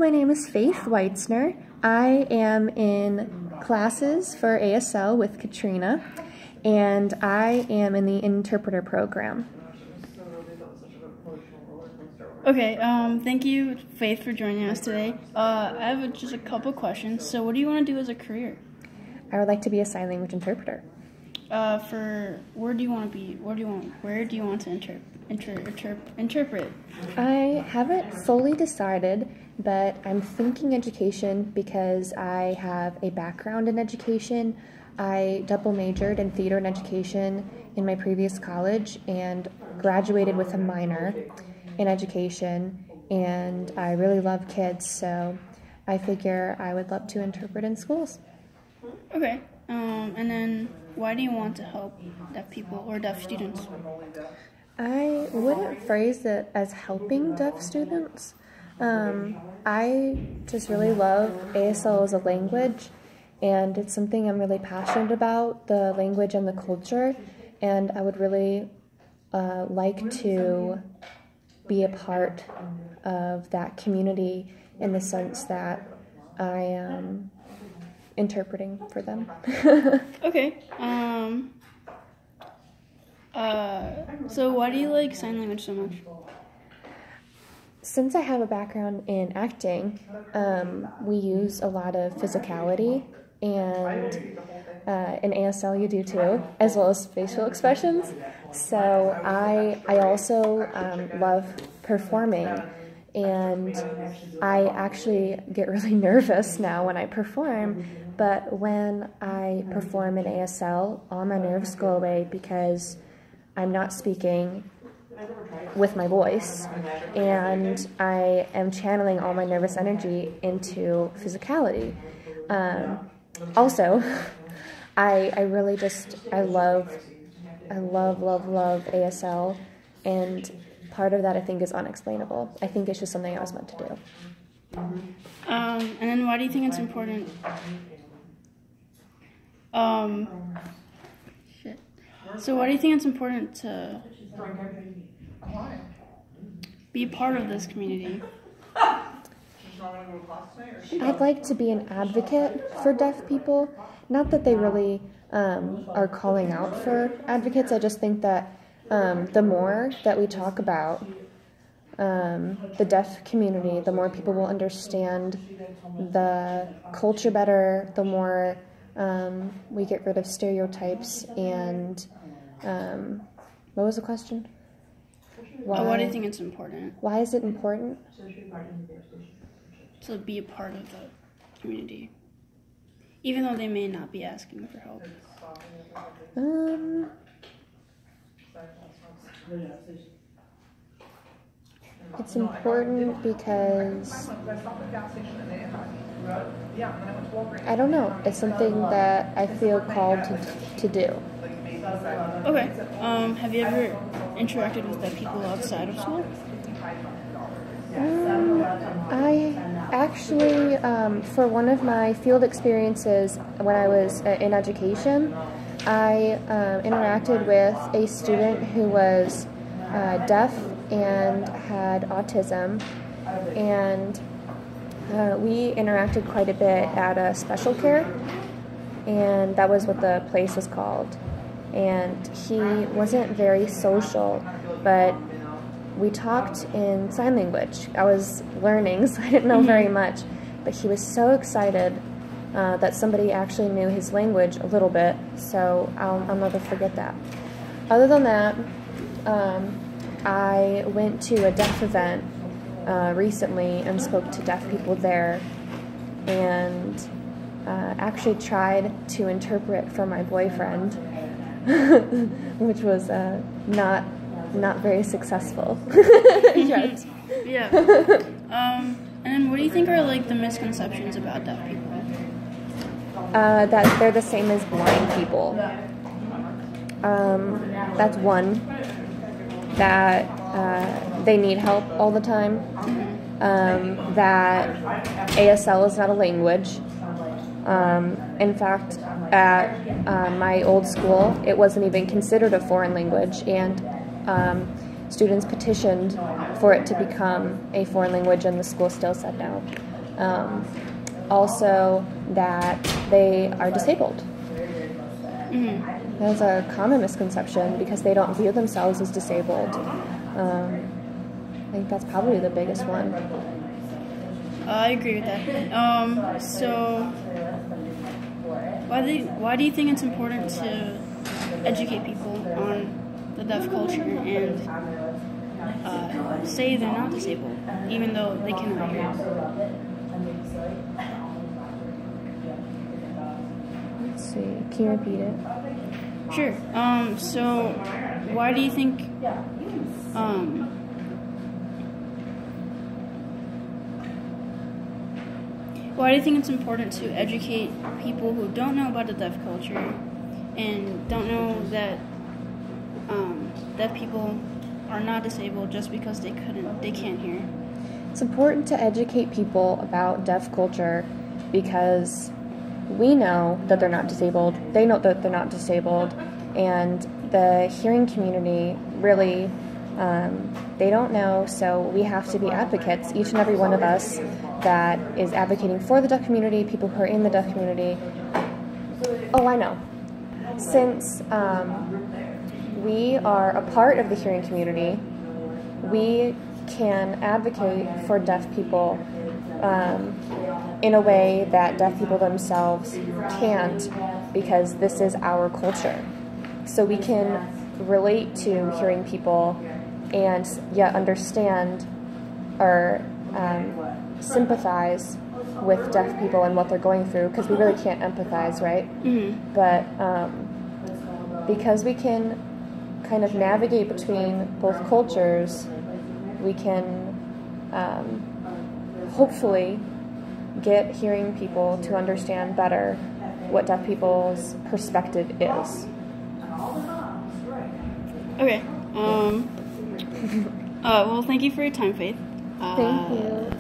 my name is Faith Weitzner. I am in classes for ASL with Katrina, and I am in the interpreter program. Okay, thank you, Faith, for joining us today. I have just a couple questions. So what do you want to do as a career? I would like to be a sign language interpreter. Where do you want to be? Where do you want to interpret? I haven't fully decided, but I'm thinking education because I have a background in education. I double majored in theater and education in my previous college and graduated with a minor in education, and I really love kids, so I figure I would love to interpret in schools. Okay, and then why do you want to help deaf people or deaf students? I wouldn't phrase it as helping deaf students. I just really love ASL as a language, and it's something I'm really passionate about, the language and the culture, and I would really like to be a part of that community in the sense that I am interpreting for them. Okay. So why do you like sign language so much? Since I have a background in acting, we use a lot of physicality, and in ASL you do too, as well as facial expressions. So I also love performing, and I actually get really nervous now when I perform, but when I perform in ASL, all my nerves go away because I'm not speaking with my voice, and I am channeling all my nervous energy into physicality. Also, I really just, I love ASL, and part of that I think is unexplainable. I think it's just something I was meant to do. And then why do you think it's important? So why do you think it's important to be part of this community? I'd like to be an advocate for deaf people. Not that they really are calling out for advocates. I just think that the more that we talk about the deaf community, the more people will understand the culture better, the more we get rid of stereotypes. And what was the question? Why do you think it's important? Why is it important? To be a part of the community, even though they may not be asking for help. It's important because, I don't know, it's something that I feel called to do. Okay, have you ever interacted with deaf people outside of school? I actually, for one of my field experiences when I was in education, I interacted with a student who was deaf and had autism, and we interacted quite a bit at a special care, and that was what the place was called. And he wasn't very social, but we talked in sign language. I was learning, so I didn't know very much, but he was so excited that somebody actually knew his language a little bit, so I'll never forget that. Other than that, I went to a deaf event recently and spoke to deaf people there, and actually tried to interpret for my boyfriend, which was not very successful. Yet. Yeah. And then what do you think are like the misconceptions about deaf people? That they're the same as blind people. That's one. That they need help all the time. That ASL is not a language. In fact, at my old school, it wasn't even considered a foreign language, and students petitioned for it to become a foreign language, and the school still said no. Also, that they are disabled. Mm-hmm. That's a common misconception because they don't view themselves as disabled. I think that's probably the biggest one. I agree with that. So, why do you think it's important to educate people on the deaf culture and say they're not disabled, even though they cannot hear? Let's see. Can you repeat it? Sure. So, why do you think? Why do you think it's important to educate people who don't know about the deaf culture and don't know that deaf people are not disabled just because they can't hear? It's important to educate people about deaf culture because we know that they're not disabled, they know that they're not disabled, and the hearing community really, they don't know, so we have to be advocates, each and every one of us that is advocating for the deaf community, people who are in the deaf community. Oh, I know. Since we are a part of the hearing community, we can advocate for deaf people in a way that deaf people themselves can't, because this is our culture. So we can relate to hearing people and yet understand or sympathize with deaf people and what they're going through, because we really can't empathize, right? Mm-hmm. But because we can kind of navigate between both cultures, we can hopefully get hearing people to understand better what deaf people's perspective is. Okay. Well, thank you for your time, Faith. Thank you.